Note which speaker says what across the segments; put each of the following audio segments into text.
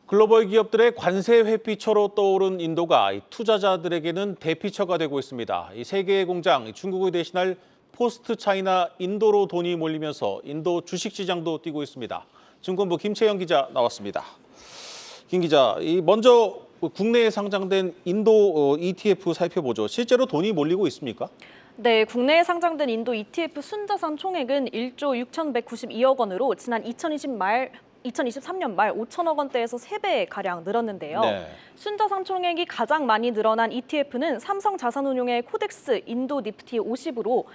Speaker 1: 글로벌 기업들의 관세 회피처로 떠오른 인도가 투자자들에게는 대피처가 되고 있습니다. 이 세계의 공장 중국을 대신할 포스트 차이나 인도로 돈이 몰리면서 인도 주식시장도 뛰고 있습니다. 증권부 김채영 기자 나왔습니다. 김 기자, 먼저 국내에 상장된 인도 ETF 살펴보죠. 실제로 돈이 몰리고 있습니까?
Speaker 2: 네, 국내에 상장된 인도 ETF 순자산 총액은 1조 6,192억 원으로 지난 2023년 말 5천억 원대에서 3배가량 늘었는데요.
Speaker 1: 네.
Speaker 2: 순자산 총액이 가장 많이 늘어난 ETF는 삼성자산운용의 코덱스 인도 니프티 50으로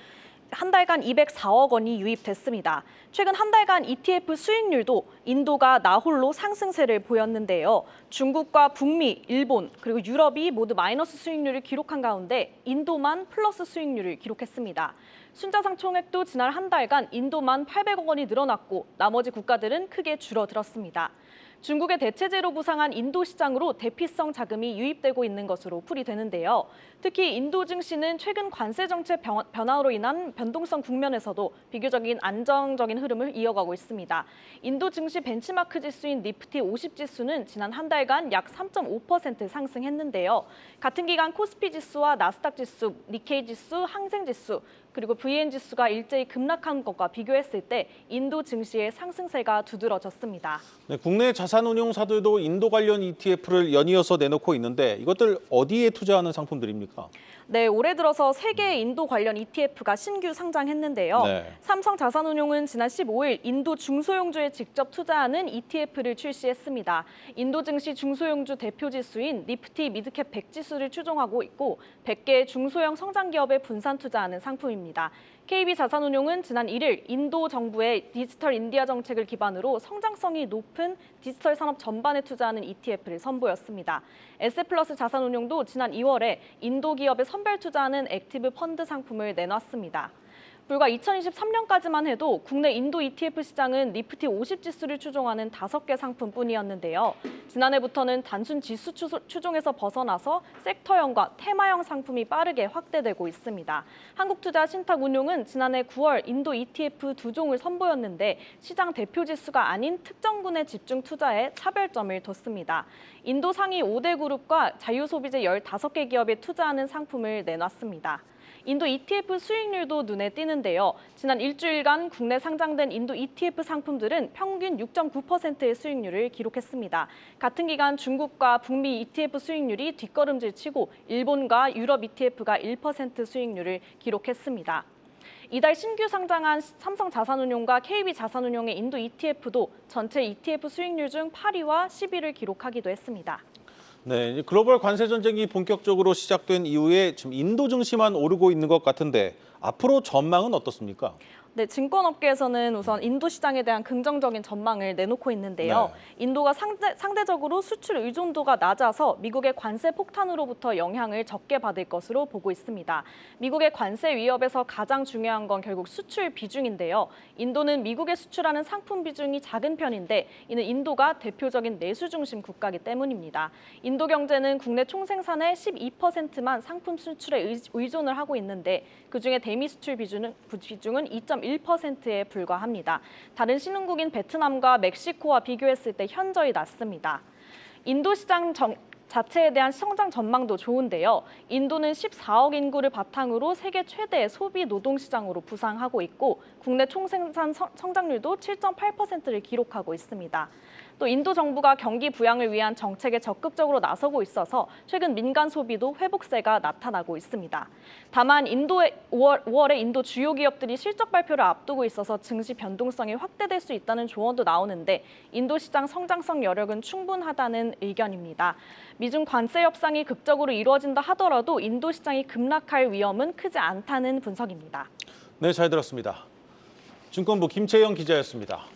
Speaker 2: 한 달간 204억 원이 유입됐습니다. 최근 한 달간 ETF 수익률도 인도가 나홀로 상승세를 보였는데요. 중국과 북미, 일본, 그리고 유럽이 모두 마이너스 수익률을 기록한 가운데 인도만 플러스 수익률을 기록했습니다. 순자산 총액도 지난 한 달간 인도만 800억 원이 늘어났고 나머지 국가들은 크게 줄어들었습니다. 중국의 대체제로 부상한 인도 시장으로 대피성 자금이 유입되고 있는 것으로 풀이되는데요. 특히 인도 증시는 최근 관세 정책 변화로 인한 변동성 국면에서도 비교적인 안정적인 흐름을 이어가고 있습니다. 인도 증시 벤치마크 지수인 니프티 50 지수는 지난 한 달간 약 3.5% 상승했는데요. 같은 기간 코스피 지수와 나스닥 지수, 니케이 지수, 항생 지수, 그리고 VN 지수가 일제히 급락한 것과 비교했을 때 인도 증시의 상승세가 두드러졌습니다.
Speaker 1: 네, 국내 자산운용사들도 인도 관련 ETF를 연이어서 내놓고 있는데 이것들 어디에 투자하는 상품들입니까?
Speaker 2: 네, 올해 들어서 3개의 인도 관련 ETF가 신규 상장했는데요.
Speaker 1: 네.
Speaker 2: 삼성자산운용은 지난 15일 인도 중소형주에 직접 투자하는 ETF를 출시했습니다. 인도 증시 중소형주 대표 지수인 니프티 미드캡 100 지수를 추종하고 있고 100개의 중소형 성장기업에 분산 투자하는 상품입니다. KB자산운용은 지난 1일 인도 정부의 디지털 인디아 정책을 기반으로 성장성이 높은 디지털 산업 전반에 투자하는 ETF를 선보였습니다. 에셋플러스 자산운용도 지난 2월에 인도 기업에 선별 투자하는 액티브 펀드 상품을 내놨습니다. 불과 2023년까지만 해도 국내 인도 ETF 시장은 니프티 50 지수를 추종하는 5개 상품뿐이었는데요. 지난해부터는 단순 지수 추종에서 벗어나서 섹터형과 테마형 상품이 빠르게 확대되고 있습니다. 한국투자신탁운용은 지난해 9월 인도 ETF 2종을 선보였는데 시장 대표 지수가 아닌 특정군에 집중 투자에 차별점을 뒀습니다. 인도 상위 5대 그룹과 자유소비재 15개 기업에 투자하는 상품을 내놨습니다. 인도 ETF 수익률도 눈에 띄는데요. 지난 일주일간 국내 상장된 인도 ETF 상품들은 평균 6.9%의 수익률을 기록했습니다. 같은 기간 중국과 북미 ETF 수익률이 뒷걸음질치고 일본과 유럽 ETF가 1% 수익률을 기록했습니다. 이달 신규 상장한 삼성자산운용과 KB자산운용의 인도 ETF도 전체 ETF 수익률 중 8위와 10위를 기록하기도 했습니다.
Speaker 1: 네, 글로벌 관세 전쟁이 본격적으로 시작된 이후에 지금 인도 증시만 오르고 있는 것 같은데 앞으로 전망은 어떻습니까?
Speaker 2: 네, 증권업계에서는 우선 인도 시장에 대한 긍정적인 전망을 내놓고 있는데요.
Speaker 1: 네.
Speaker 2: 인도가 상대적으로 수출 의존도가 낮아서 미국의 관세 폭탄으로부터 영향을 적게 받을 것으로 보고 있습니다. 미국의 관세 위협에서 가장 중요한 건 결국 수출 비중인데요. 인도는 미국에 수출하는 상품 비중이 작은 편인데 이는 인도가 대표적인 내수 중심 국가이기 때문입니다. 인도 경제는 국내 총생산의 12%만 상품 수출에 의존을 하고 있는데 그중에 대미 수출 비중은 2.1%에 불과합니다. 다른 신흥국인 베트남과 멕시코와 비교했을 때 현저히 낮습니다. 인도 시장 자체에 대한 성장 전망도 좋은데요. 인도는 14억 인구를 바탕으로 세계 최대 소비 노동 시장으로 부상하고 있고 국내 총생산 성장률도 7.8%를 기록하고 있습니다. 또 인도 정부가 경기 부양을 위한 정책에 적극적으로 나서고 있어서 최근 민간 소비도 회복세가 나타나고 있습니다. 다만 5월에 인도 주요 기업들이 실적 발표를 앞두고 있어서 증시 변동성이 확대될 수 있다는 조언도 나오는데 인도 시장 성장성 여력은 충분하다는 의견입니다. 미중 관세 협상이 극적으로 이루어진다 하더라도 인도 시장이 급락할 위험은 크지 않다는 분석입니다.
Speaker 1: 네, 잘 들었습니다. 증권부 김채영 기자였습니다.